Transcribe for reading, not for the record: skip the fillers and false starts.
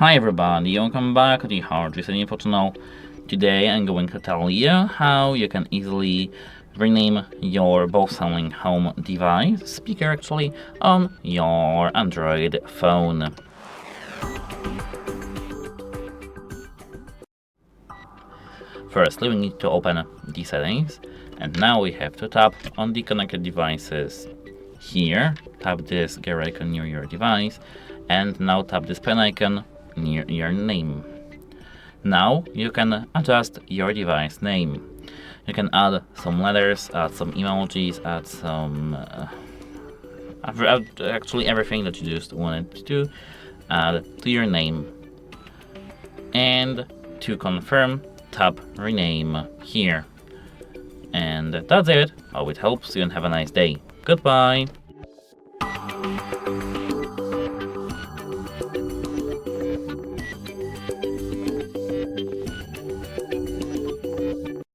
Hi everybody, welcome back to the Hard Reset Info channel. Today I'm going to tell you how you can easily rename your BOSE SoundLink Home device, speaker actually, on your Android phone. Firstly, we need to open the settings, and now we have to tap on the connected devices. Here, tap this gear icon near your device, and now tap this pen icon near your name. Now you can adjust your device name. You can add some letters, add some emojis, add some actually everything that you just wanted to add to your name. And to confirm, tap rename here. And that's it. Hope it helps you and have a nice day. Goodbye.